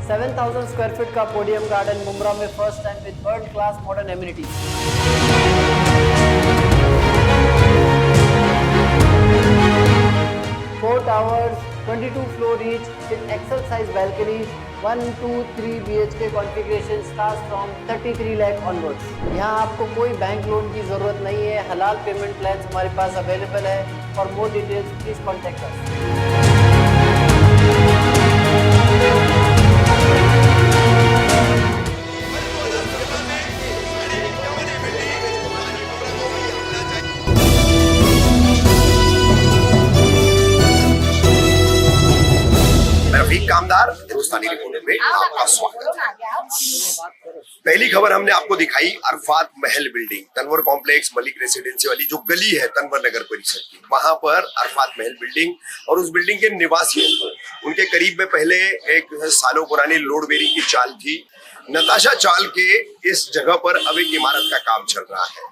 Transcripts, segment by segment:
7,000 square feet का podium garden Mumbra में first time with world class modern amenities. 4 towers, 22 floor each with excel size balconies, 1, 2, 3 BHK configuration starts from 33 lakh onwards। यहाँ आपको कोई bank loan की जरूरत नहीं है। हलाल पेमेंट प्लान हमारे पास अवेलेबल है। For more details please contact us. Kamdar Hindustani reporter में आपका स्वागत। पहली खबर हमने आपको दिखाई अरफात महल building Tanwar complex Malik residency वाली जो गली है तनवर नगर परिषद की, वहां पर अरफात महल बिल्डिंग और उस बिल्डिंग के निवासी उनके करीब में पहले एक सालों पुरानी लोड बेरिंग की चाल थी। नताशा चाल के इस जगह पर अब एक इमारत का काम चल रहा है।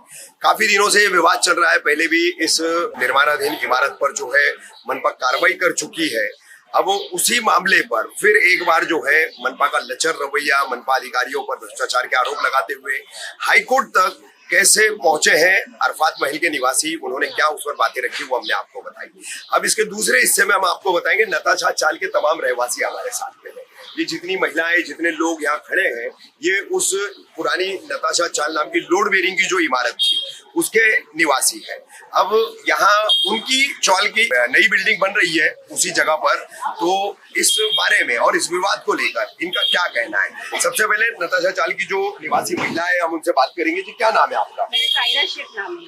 काफी दिनों से ये विवाद चल रहा है। पहले भी इस निर्माणाधीन इमारत पर जो है मनपा कार्रवाई कर चुकी है। अब उसी मामले पर फिर एक बार जो है मनपा का लचर रवैया, मनपा अधिकारियों पर भ्रष्टाचार के आरोप लगाते हुए हाईकोर्ट तक कैसे पहुंचे हैं अरफात महल के निवासी, उन्होंने क्या उस पर बातें रखी वो हमने आपको बताई। अब इसके दूसरे हिस्से में हम आपको बताएंगे नताशा चाल के तमाम रहवासी हमारे साथ में हैं। ये जितनी महिलाएं, जितने लोग यहाँ खड़े हैं, ये उस पुरानी नताशा चाल नाम की लोड बेरिंग की जो इमारत थी उसके निवासी है। अब यहाँ उनकी चौल की नई बिल्डिंग बन रही है उसी जगह पर, तो इस बारे में और इस विवाद को लेकर इनका क्या कहना है। सबसे पहले नताशा चाल की जो निवासी महिला है हम उनसे बात करेंगे। जी क्या नाम है आपका? जाहिरा शेख नाम है।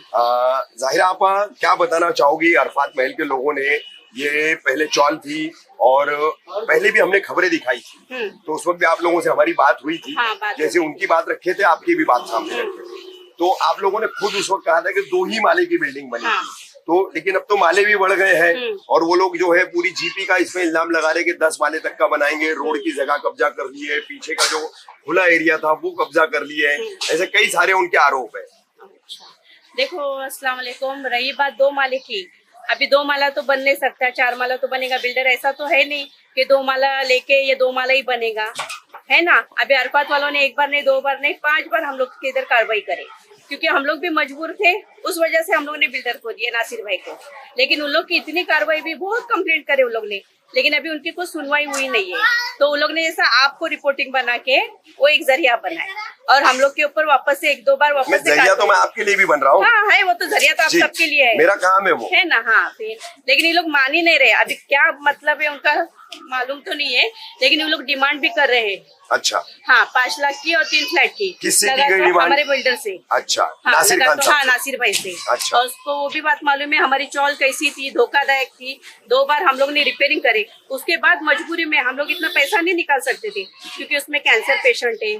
जाहिरा, आप क्या बताना चाहोगी? अरफात महल के लोगों ने ये पहले चौल थी और पहले भी हमने खबरें दिखाई थी, तो उस वक्त भी आप लोगों से हमारी बात हुई थी। जैसे उनकी बात रखे थे आपकी भी बात सामने रखे थे, तो आप लोगों ने खुद उस वक्त कहा था कि 2 ही माले की बिल्डिंग बनी थी। तो लेकिन अब तो माले भी बढ़ गए हैं और वो लोग जो है पूरी जीपी का इसमें इल्जाम लगा रहे कि 10 माले तक का बनाएंगे, रोड की जगह कब्जा कर ली है, पीछे का जो खुला एरिया था वो कब्जा कर लिया है, ऐसे कई सारे उनके आरोप है। देखो, अस्सलाम वालेकुम। रही बात 2 माले की, अभी 2 माला तो बन नहीं सकता, 4 माला तो बनेगा। बिल्डर ऐसा तो है नहीं कि 2 माला लेके ये 2 माला ही बनेगा, है ना। अभी अरफात वालों ने 1 बार नहीं, 2 बार नहीं, 5 बार हम लोग के इधर कार्रवाई करे, क्योंकि हम लोग भी मजबूर थे। उस वजह से हम लोग ने बिल्डर को दिया, नासिर भाई को। लेकिन उन लोग की इतनी कार्रवाई भी, बहुत कंप्लेंट करे उन लोग ने, लेकिन अभी उनकी कोई सुनवाई हुई नहीं है। तो उन लोग ने जैसा आपको रिपोर्टिंग बना के वो एक जरिया बनाया और हम लोग के ऊपर वापस से 1-2 बार वापस से जरिया तो मैं आपके लिए भी बन रहा हूँ। हाँ है, वो तो जरिया तो आप सबके लिए है, मेरा काम है वो, है ना। हाँ, फिर लेकिन ये लोग मान ही नहीं रहे। अभी क्या मतलब है उनका मालूम तो नहीं है, लेकिन वो लोग डिमांड भी कर रहे हैं। अच्छा, हाँ, 5 लाख की और 3 फ्लैट की। किससे की गई डिमांड? हमारे बिल्डर से। अच्छा, हाँ, नासिर खान साहब। हाँ, नासिर भाई से। अच्छा। और उसको वो भी बात मालूम है हमारी चौल कैसी थी, धोखादायक थी। 2 बार हम लोग ने रिपेयरिंग करे, उसके बाद मजबूरी में हम लोग इतना पैसा नहीं निकाल सकते थे, क्योंकि उसमें कैंसर पेशेंट है,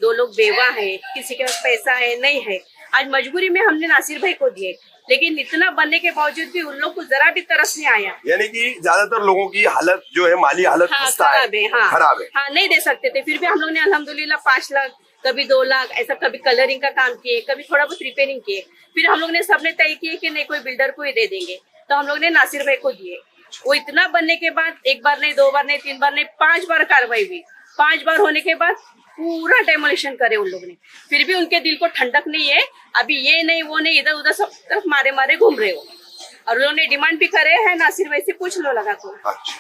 2 लोग बेवा है, किसी के पास पैसा है नहीं है। आज मजबूरी में हमने नासिर भाई को दिए, लेकिन इतना बनने के बावजूद भी उन लोग को जरा भी तरस नहीं आया। यानी कि ज्यादातर लोगों की हालत जो है, माली हालत खराब है। हाँ, खराब है। हाँ, नहीं दे सकते थे। फिर भी हम लोग ने अल्हम्दुलिल्लाह 5 लाख, कभी 2 लाख, ऐसा कभी कलरिंग का काम किए, कभी थोड़ा बहुत रिपेयरिंग किए। फिर हम लोग ने सबने तय किए कि नहीं, कोई बिल्डर को ही दे देंगे, तो हम लोग ने नासिर भाई को दिए। वो इतना बनने के बाद 1 बार नहीं, 2 बार नहीं, 3 बार नहीं, 5 बार कार्रवाई हुई। 5 बार होने के बाद पूरा डेमोलिशन करे उन लोग ने, फिर भी उनके दिल को ठंडक नहीं है। अभी ये नहीं वो नहीं, इधर उधर सब तरफ मारे मारे घूम रहे हो। और उन्होंने डिमांड भी करे है, नासिर भाई से पूछ लो लगा तो। अच्छा,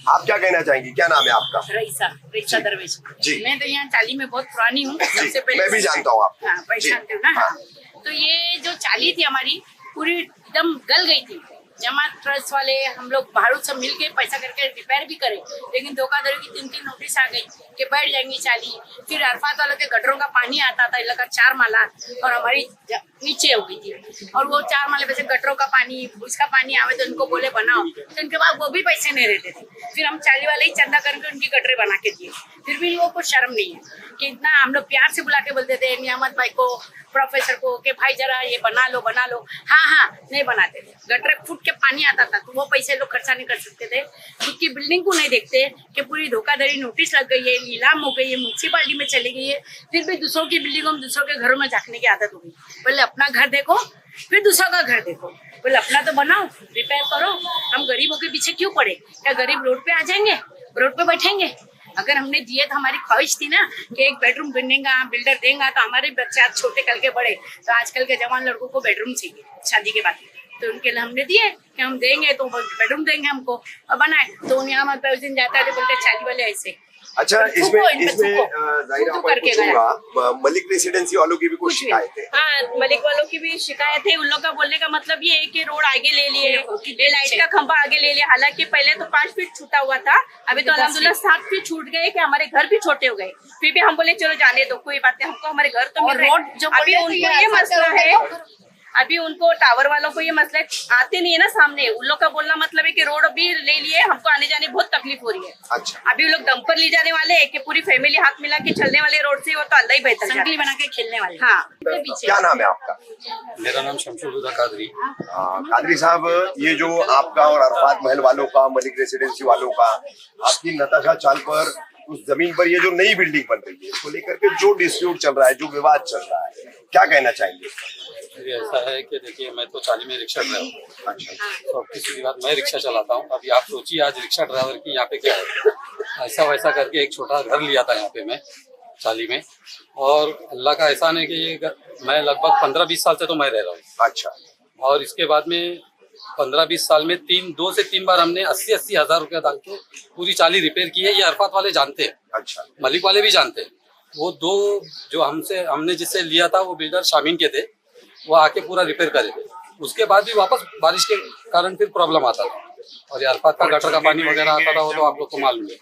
आप क्या कहना चाहेंगी? क्या नाम है आपका? रईसा दरवेश जी। मैं तो यहाँ चाली में बहुत पुरानी हूँ, सबसे पहले। मैं भी जानता हूँ आपको। हाँ, पहचानते हो ना। तो ये जो चाली थी हमारी पूरी एकदम गल गई थी। जमात ट्रस्ट वाले हम लोग बाहरों सब मिलके पैसा करके रिपेयर भी करे, लेकिन धोखाधड़ी की 3 नोटिस आ गई कि बैठ जाएंगी चाली। फिर अरफात वालों के गटरों का पानी आता था, इलाका 4 माला और हमारी नीचे हो गई थी। और वो 4 माले पे से गटरों का पानी, उसका पानी आवे तो उनको बोले बनाओ, तो उनके बाद वो भी पैसे नहीं रहते थे। फिर हम चाली वाले ही चंदा करके उनकी गटरे बना के दिए। फिर भी वो कुछ शर्म नहीं है कि इतना हम लोग प्यार से बुला के बोलते थे नियामत भाई को, प्रोफेसर को, कि भाई जरा ये बना लो बना लो। हाँ, नहीं बनाते थे। गटर फूट के पानी आता था, तो वो पैसे लोग खर्चा नहीं कर सकते थे। खुद की बिल्डिंग को नहीं देखते कि पूरी धोखाधड़ी नोटिस लग गई है, नीलाम हो गई है, म्यूनसिपालिटी में चली गई है। फिर भी दूसरों की बिल्डिंगों में, दूसरों के घरों में झांकने की आदत हो गई। पहले अपना घर देखो, फिर दूसरों का घर देखो। पहले अपना तो बनाओ, रिपेयर करो। हम गरीबों के पीछे क्यों पड़े? क्या गरीब रोड पे आ जाएंगे, रोड पे बैठेंगे? अगर हमने दिए तो हमारी ख्वाहिश थी ना कि एक बेडरूम बनेगा, बिल्डर देगा तो हमारे बच्चे आज छोटे कल के बड़े, तो आजकल के जवान लड़कों को बेडरूम चाहिए शादी के बाद, तो उनके लिए हमने दिए कि हम देंगे तो बेडरूम देंगे हमको, और बनाए तो यहाँ हमारे उस दिन जाता है तो बोलते चाली वाले ऐसे। अच्छा, इसमें जाहिर आपको पूछूंगा, मलिक रेसिडेंसी वालों की भी कुछ शिकायत है? हाँ, मलिक वालों की भी शिकायत है। उन लोग का बोलने का मतलब ये है कि रोड आगे ले लिए, ये लाइट का खंभा आगे ले लिया, हालांकि पहले तो 5 फीट छूटा हुआ था, अभी तो अल्हम्दुलिल्लाह 7 फीट छूट गए कि हमारे घर भी छोटे हो गए। फिर भी हम बोले चलो जाने दो, कोई बात नहीं, हमको हमारे घर तो मिल रहे हैं। अभी उनको ये मसला है, अभी उनको टावर वालों को ये मसला आते नहीं है ना सामने, उन लोग का बोलना मतलब है कि रोड भी ले लिए, हमको आने जाने बहुत तकलीफ हो रही है। अच्छा, अभी लोग डंपर ले जाने वाले हैं कि पूरी फैमिली हाथ मिला के चलने वाले रोड से, वो तो अल्लाह ही बेहतर जाने। संगली बना के खेलने वाले। हाँ, क्या नाम है आपका? मेरा नाम शमशुल कादरी। कादरी साहब, ये जो आपका और अरफात महल वालों का, मलिक रेसिडेंसी वालों का, आपकी नताशा चाल पर उस जमीन पर ये जो नई बिल्डिंग बन रही है, इसको लेकर के जो डिस्प्यूट चल रहा है, जो विवाद चल रहा है, क्या कहना चाहेंगे? ये ऐसा है कि देखिए, मैं तो चाली में रिक्शा ड्राइवर। अच्छा, तो किसी बात मैं रिक्शा चलाता हूँ। अभी आप सोचिए आज रिक्शा ड्राइवर की यहाँ पे क्या है, ऐसा वैसा करके एक छोटा घर लिया था यहाँ पे मैं चाली में, और अल्लाह का एहसान है कि ये मैं लगभग 15-20 साल से तो मैं रह रहा हूँ। अच्छा, और इसके बाद में 15-20 साल में 2 से 3 बार हमने 80-80 हज़ार रुपया डाल के पूरी चाली रिपेयर की है। ये अरफात वाले जानते हैं, अच्छा, मलिक वाले भी जानते हैं। वो 2 जो हमने जिससे लिया था वो बिल्डर शामीन के थे, वो आके पूरा रिपेयर करे थे। उसके बाद भी वापस बारिश के कारण फिर प्रॉब्लम आता था, और ये अरफात का गटर का पानी वगैरह आता था, वो तो आप लोग को मालूम है।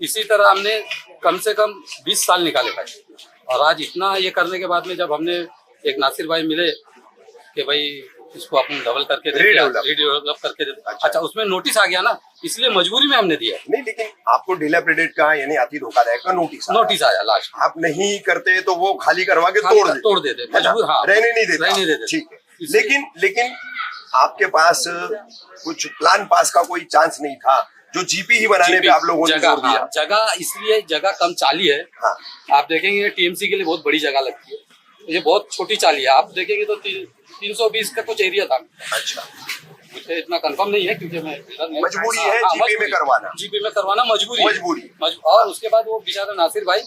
इसी तरह हमने कम से कम 20 साल निकाले भाई, और आज इतना ये करने के बाद में जब हमने एक नासिर भाई मिले कि भाई इसको अपन डबल करके रीडेवलप करके देते। अच्छा, उसमें नोटिस आ गया ना, इसलिए मजबूरी में हमने दिया। नहीं, लेकिन आपको डिलापिडेट का यानी अति धोखादायक का नोटिस आया लास्ट। आप नहीं करते तो वो खाली करवा के तोड़ देते, मजबूर, हाँ, रहने नहीं देते। ठीक है, लेकिन आपके पास कुछ प्लान पास का कोई चांस नहीं था, जो जीपी ही बनाने पे आप लोगों ने जोर दिया। जगह इसलिए जगह कम चाली है। हाँ, आप देखेंगे टीएमसी के लिए बहुत बड़ी जगह लगती है, ये बहुत छोटी चाली है। आप देखेंगे तो 320 का कुछ एरिया था। अच्छा, मुझे इतना कंफर्म नहीं है क्योंकि मैं मजबूरी है जीपी में करवाना मजबूरी। और उसके बाद वो बेचारा नासिर भाई,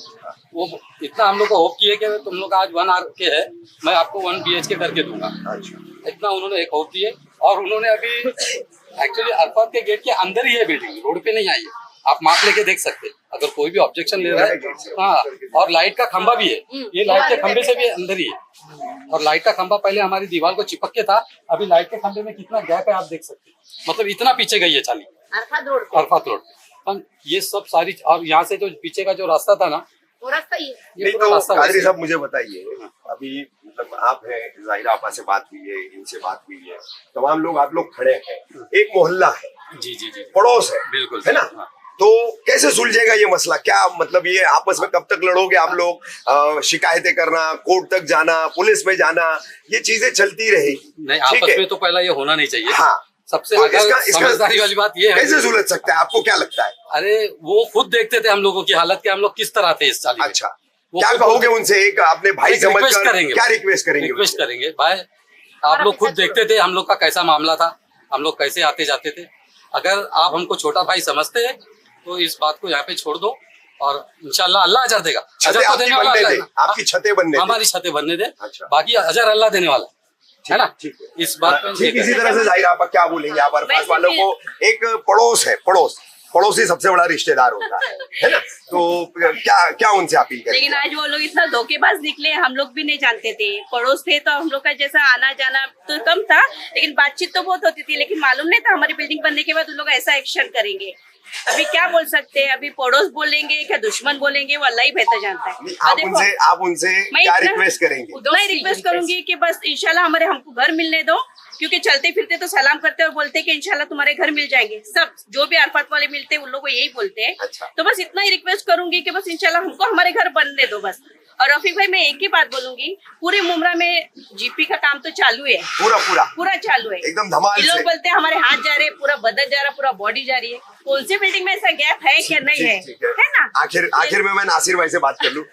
वो इतना हम लोग को होप किए कि तुम लोग आज 1 आर के है, मैं आपको 1 BHK करके दूंगा। अच्छा, इतना उन्होंने एक होप दिए, और उन्होंने अभी एक्चुअली अरफात के गेट के अंदर ही है बिल्डिंग, रोड पे नहीं आई है। आप माप लेके देख सकते हैं अगर कोई भी ऑब्जेक्शन ले रहा है। हाँ, और लाइट का खंभा भी है, ये लाइट के खंभे से भी अंदर ही है। और लाइट का खंभा पहले हमारी दीवार को चिपक के था, अभी लाइट के खंभे में कितना गैप है आप देख सकते हैं। मतलब इतना पीछे गई है चाली अरफात रोड। ये सब सारी, और यहाँ से जो पीछे का जो रास्ता था ना, वो रास्ता ही नहीं तो कादरी साहब मुझे बताइए, अभी मतलब आप हैं, जाहिरा आपा से बात हुई है, इनसे बात हुई है, तमाम लोग आप लोग खड़े हैं, एक मोहल्ला है, जी, पड़ोस है, बिल्कुल, है ना? हाँ। तो कैसे सुलझेगा ये मसला? क्या मतलब ये आपस में कब तक लड़ोगे आप लोग? शिकायतें करना, कोर्ट तक जाना, पुलिस में जाना, ये चीजें चलती रहेगी? नहीं, आपस में तो पहला ये होना नहीं चाहिए। हाँ, सबसे तो समझदारी वाली बात ये है, कैसे सुलझ सकता है? आपको क्या लगता है? अरे वो खुद देखते थे हम लोगों की हालत के, हम लोग किस तरह थे इस चाली में। अच्छा, क्या कहोगे उनसे? एक अपने भाई समझकर क्या रिक्वेस्ट करेंगे? भाई आप लोग खुद देखते थे हम लोग का कैसा मामला था, हम लोग कैसे आते जाते थे। अगर आप हमको छोटा भाई समझते हैं तो इस बात को यहाँ पे छोड़ दो, और इंशाल्लाह अल्लाह अजर देगा। अजर तो देने वाला अल्लाह है, आपकी छतें बनने, हमारी छतें बनने दे। अच्छा, बाकी अजर अल्लाह देने वाला है ना। इस बात पे ठीक, इसी तरह से जाहिर आप क्या बोलेंगे? आप अरफात वालों को, एक पड़ोस है, पड़ोसी सबसे बड़ा रिश्तेदार होता है ना? तो क्या उनसे अपील करें? लेकिन आज वो लोग इतना धोखेबाज निकले, हम लोग भी नहीं जानते थे। पड़ोस थे तो हम लोग का जैसा आना जाना तो कम था, लेकिन बातचीत तो बहुत होती थी, लेकिन मालूम नहीं था हमारी बिल्डिंग बनने के बाद उन लोग ऐसा एक्शन करेंगे। अभी क्या बोल सकते हैं? अभी पड़ोस बोलेंगे क्या दुश्मन बोलेंगे, वो अल्लाह ही बेहतर जानता है। आप उनसे क्या रिक्वेस्ट करेंगे? मैं रिक्वेस्ट करूंगी कि बस इंशाल्लाह हमको घर मिलने दो, क्योंकि चलते फिरते तो सलाम करते और बोलते कि इंशाल्लाह तुम्हारे घर मिल जाएंगे। सब जो भी अरफात वाले मिलते हैं उन लोगों को यही बोलते हैं। अच्छा, तो बस इतना ही रिक्वेस्ट करूंगी कि बस इंशाल्लाह हमको हमारे घर बनने दो बस। और रफीक भाई, मैं एक ही बात बोलूंगी, पूरे मुमरा में जीपी का काम तो चालू है, पूरा चालू है, एकदम धमाल से। लोग बोलते हैं हमारे हाथ जा रहे हैं, पूरा बदन जा रहा है, पूरा बॉडी जा रही है। कौन सी बिल्डिंग में ऐसा गैप है क्या? नहीं है ना? आखिर में मैं नासिर भाई से बात कर लूं।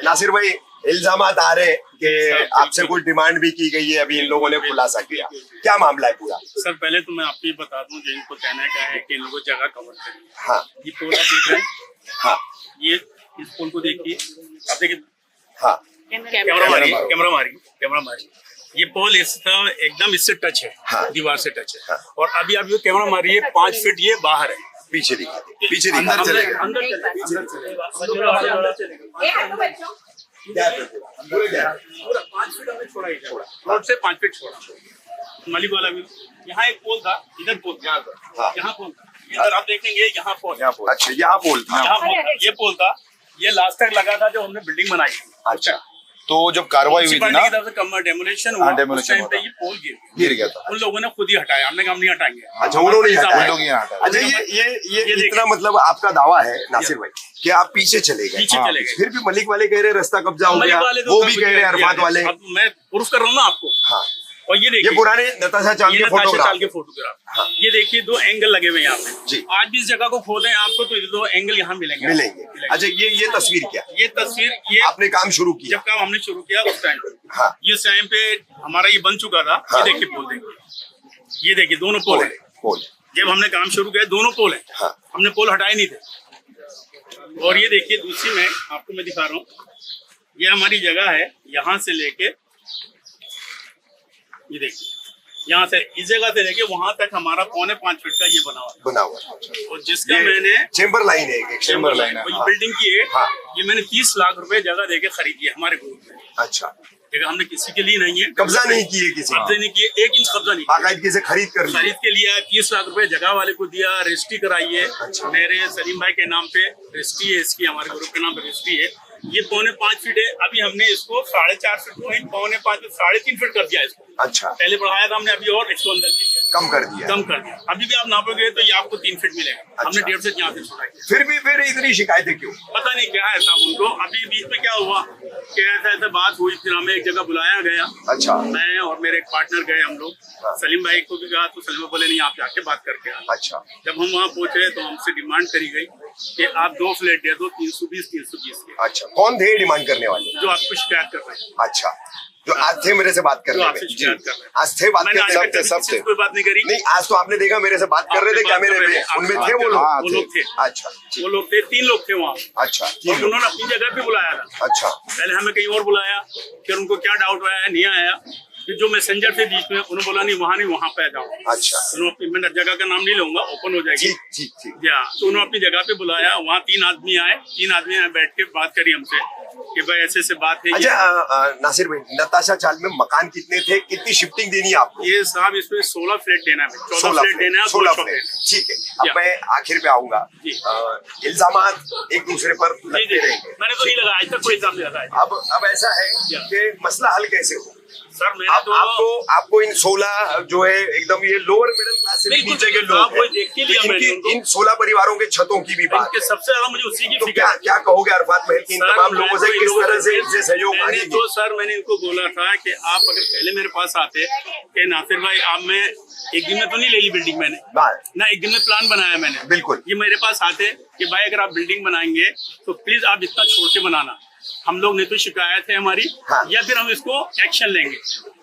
नासिर भाई, इल्जामात आ रहे हैं कि आपसे कुछ डिमांड भी की गई है, अभी इन लोगों ने खुलासा किया, क्या मामला है पूरा? सर पहले तो मैं आपको ये बता दूं, जो इनको कहना क्या है कि इन लोगों जगह कवर करें। हाँ, ये पूरा देख रहे हैं। हाँ, ये इस पोल को देखिए, आप देखिए हाँ कैमरा मारी, ये पोल एकदम इससे टच है, हाँ। दीवार से टच है। हाँ। और अभी आप जो कैमरा मारी है 5 फीट ये बाहर है, पीछे दिखा अंदर चलेगा अंदर पूरा 5 फीट हमने छोड़ा ही रोड से 5 फीट छोड़ा। मलिक वाला भी यहाँ एक पोल था, इधर पोल था, हाँ। यहाँ पोल था, इधर आप देखेंगे यहाँ पोल, अच्छा यहाँ पोल था। यहाँ पोल था, ये पोल था, ये लास्ट तक लगा था जब हमने बिल्डिंग बनाई। अच्छा तो जब कार्रवाई हुई थी ना, की तरफ से डेमोलेशन हुआ, उस टाइम पे ये पोल गिर गया था। उन लोगों ने खुद ही हटाया, हमने काम नहीं हटाएंगे। अच्छा उन्होंने ही हटाया। लोग यहाँ हटाए। अच्छा ये इतना मतलब आपका दावा है नासिर भाई कि आप पीछे चले गए, पीछे चले गए। फिर भी मलिक वाले कह रहे रास्ता कब्जा हो मलिक गया, वाले तो वो सब भी कुछ कह रहे किया अरफात है। वाले। अब मैं प्रूफ कर रहा हूँ ना आपको। हाँ और ये ये देखिए, पुराने नताशा चाल के फोटोग्राफ। फोटोग्राफ, ये देखिए 2 एंगल लगे हुए हैं यहाँ जी। पे। आज भी इस जगह को खोदें आपको तो 2 एंगल यहाँ मिलेंगे। अच्छा ये तस्वीर क्या, ये तस्वीर, ये आपने काम शुरू किया जब काम हमने शुरू किया उस टाइम पे, हाँ। ये टाइम पे हमारा ये बन चुका था। हाँ। ये देखिए पोल, देखिए ये देखिए दोनों पोल है। पोल जब हमने काम शुरू किया दोनों पोल है, हाँ। हमने पोल हटाए नहीं थे। और ये देखिए दूसरी में आपको मैं दिखा रहा हूँ, ये हमारी जगह है, यहाँ से लेके ये देखिए, यहाँ से इस जगह से लेके वहां तक हमारा 4.25 फीट का ये बना हुआ है। और जिसका मैंने चेम्बर लाइन है, एक चेम्बर लाइन है, वो बिल्डिंग की है, हाँ। ये मैंने 30 लाख रुपए जगह देके खरीदी है हमारे ग्रुप में। अच्छा जगह हमने किसी के लिए नहीं है, कब्जा नहीं किए किसी कब्जे नहीं किए, 1 इंच कब्जा नहीं किया। बाकायदगी से खरीद कर ली। खरीद के लिया, 30 लाख रुपए जगह वाले को दिया, रजिस्ट्री कराई है। अच्छा। मेरे सलीम भाई के नाम पे रजिस्ट्री है, इसकी हमारे ग्रुप के नाम पे रजिस्ट्री है। ये 4.25 फीट है, अभी हमने इसको 4.5 फीट को 4.5 फीट 3.5 फीट कर दिया इसको। अच्छा पहले बढ़ाया था हमने, अभी और इसको अंदर ले गया, कम कर दिया। कम कर दिया। अभी भी आप नापोगे तो ये आपको 3 फीट मिलेगा। हमने 1.5 से यहाँ से छोड़ा है। फिर इतनी शिकायतें क्यों? पता नहीं क्या है साहब उनको। अभी बीच में क्या हुआ कि ऐसा बात हुई, फिर हमें एक जगह बुलाया गया। अच्छा मैं और मेरे एक पार्टनर गए हम लोग, हाँ। सलीम भाई को भी कहा तो सलीम भाई बोले नहीं आप जाके बात करके आए। अच्छा जब हम वहाँ पहुंचे तो हमसे डिमांड करी गई कि आप 2 फ्लैट दे दो 320 के। अच्छा कौन थे डिमांड करने वाले? जो आपको शिकायत कर रहे हैं, अच्छा जो आज थे मेरे से बात कर जो रहे आपसे थे। शिकायत कर रहे हैं। आज थे बात मैंने आज करते तक कभी सब किसी थे। से कोई बात नहीं करी। नहीं आज तो आपने देखा मेरे से बात कर रहे थे कैमरे पे, उनमें थे वो लोग। वो लोग थे, अच्छा वो लोग थे, 3 लोग थे वहाँ। अच्छा और उन्होंने अपनी जगह पे बुलाया था। अच्छा पहले हमें कहीं और बुलाया, फिर उनको क्या डाउट आया, नहीं आया। फिर जो मैसेंजर थे बीच में उन्होंने बोला नहीं वहाँ नहीं वहाँ पे आ जाओ। अच्छा मैं जगह का नाम नहीं लूंगा, ओपन हो जाएगी। ठीक तो उन्होंने अपनी जगह पे बुलाया, वहाँ 3 आदमी आए, 3 आदमी आए बैठ के बात करी हमसे कि भाई ऐसे ऐसे बात है। अच्छा नासिर भाई नताशा चाल में मकान कितने थे, कितनी शिफ्टिंग देनी है आपको? ये साहब इसमें 16 फ्लैट देना है, 14 फ्लैट देना है, 16 2 फ्लैट। फ्लैट। ठीक है अब मैं आखिर पे आऊंगा। जी। इल्जामात एक दूसरे पर जी लगते जी, रहेंगे। मैंने तो नहीं लगाया आज तक कोई इल्जाम नहीं लगाया। अब ऐसा है कि मसला हल कैसे हो? सर मैंने तो आपको इन 16 जो है एकदम ये लोअर मिडिल क्लास से भी बिल्कुल, नीचे के आप लोग वो हैं, देख के तो लिया मैंने उनको। इन 16 परिवारों के छतों की भी बात इनके है। सबसे ज्यादा मुझे उसी की तो फिक्र है। क्या कहोगे अरफात महल की इन सर, तमाम मैं लोगों तो से इन किस लोगों तरह से से- इनसे सहयोग मैंने मांगेंगे? तो सर मैंने इनको बोला था कि आप अगर पहले मेरे पास आते कि नासिर भाई आप मैं एक दिन में तो नहीं ले ली बिल्डिंग मैंने बात ना, एक दिन में प्लान बनाया मैंने। बिल्कुल। ये मेरे पास आते कि भाई अगर आप बिल्डिंग बनाएंगे तो प्लीज आप इतना छोड़ के बनाना, हम लोग नहीं तो शिकायत है हमारी, हाँ। या फिर हम इसको एक्शन लेंगे।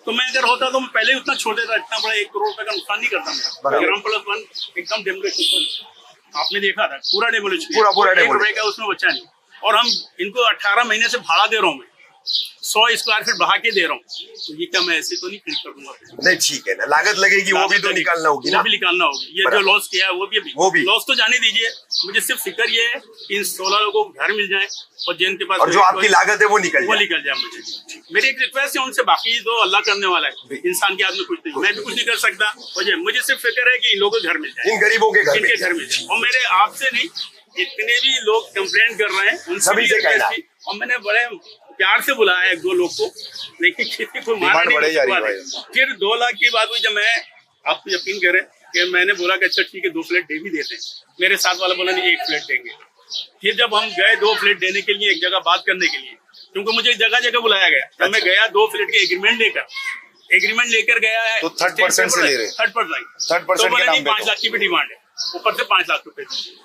तो मैं अगर होता तो मैं पहले ही उतना छोड़ देता, इतना बड़ा 1 करोड़ रुपए का नुकसान नहीं करता मैं। बराबर। ग्राम प्लस 1 एकदम डेमोलेशन आपने देखा था, पूरा डेमोलेशन, पूरा 1 demolition। रुपए का उसमें बचा नहीं। और हम इनको 18 महीने से भाड़ा दे रहा हूँ मैं, 100 स्क्वायर फीट बढ़ा के दे रहा हूँ। तो ये क्या मैं ऐसे तो नहीं खरीद कर दूंगा? नहीं ठीक है ना, लागत लगेगी वो भी तो निकालना होगी ना। वो भी निकालना होगी। ये जो बराबर। लॉस किया है वो भी लॉस तो जाने दीजिए। मुझे सिर्फ फिक्र ये है कि इन 16 लोगों को घर मिल जाए और जिनके पास और जो आपकी लागत है वो निकल वो जाए। निकल जाए। मुझे मेरी एक रिक्वेस्ट है उनसे, बाकी तो अल्लाह करने वाला है, इंसान के हाथ में कुछ नहीं, मैं भी कुछ नहीं कर सकता। मुझे सिर्फ फिक्र है कि इन लोगों को घर मिल जाए, इन गरीबों के घर इनके मिल घर मिल जाए। और मेरे आपसे नहीं, जितने भी लोग कंप्लेंट कर रहे हैं उन सभी से कहना है। और मैंने बड़े प्यार से बुलाया 1-2 लोग को, लेकिन किसी को मारा डिमांड बढ़े जा रही है नहीं। फिर 2 लाख की बात हुई, जब मैं आपको यकीन करें कि मैंने बोला कि अच्छा ठीक है 2 फ्लैट दे भी देते हैं। मेरे साथ वाला बोला नहीं 1 फ्लैट देंगे। फिर जब हम गए 2 फ्लैट देने के लिए एक जगह बात करने के लिए, क्योंकि मुझे जगह जगह बुलाया गया, जब मैं गया 2 फ्लैट के एग्रीमेंट लेकर गया है। तो 3rd% से ले रहे हैं। 3rd% के नाम पे 5 लाख की भी डिमांड है, ऊपर से 5 लाख रुपए।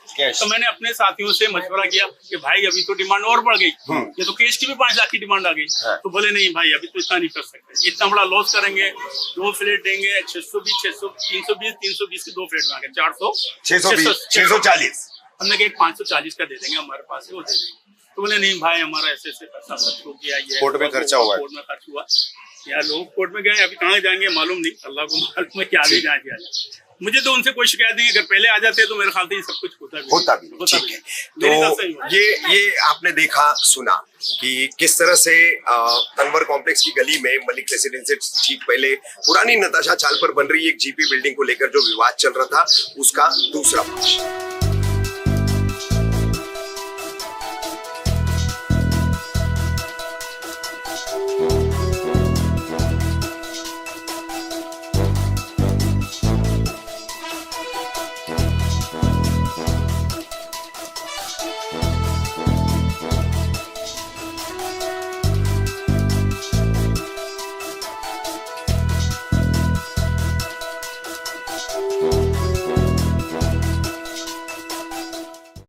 कैश। तो मैंने अपने साथियों से मशवरा किया कि भाई अभी तो डिमांड और बढ़ गई, ये तो केस की भी 5 लाख की डिमांड आ गई। तो बोले नहीं भाई अभी तो इतना नहीं कर सकते, इतना बड़ा लॉस करेंगे। 2 फ्लैट देंगे 620 320 के 2 फ्लैट मांगे 400 640 हमने कहा 540 का दे देंगे, हमारे पास है वो दे देंगे। तो बोले नहीं भाई हमारा ऐसे ऐसे पैसा खर्च हो गया, ये कोर्ट में खर्चा हुआ है। कोर्ट में खर्च हुआ यार, लोग कोर्ट में गए, अभी कहाँ जाएंगे मालूम नहीं, अल्लाह को मालूम है क्या आगे जाए। मुझे तो उनसे कोई शिकायत नहीं है, अगर पहले आ जाते तो मेरे ख्याल से ये सब कुछ होता भी ठीक है। मेरी तरफ से ही तो हुआ। ये आपने देखा सुना कि किस तरह से तनवर कॉम्प्लेक्स की गली में मलिक रेसिडेंस से ठीक पहले पुरानी नताशा चाल पर बन रही एक जीपी बिल्डिंग को लेकर जो विवाद चल रहा था, उसका दूसरा पक्ष।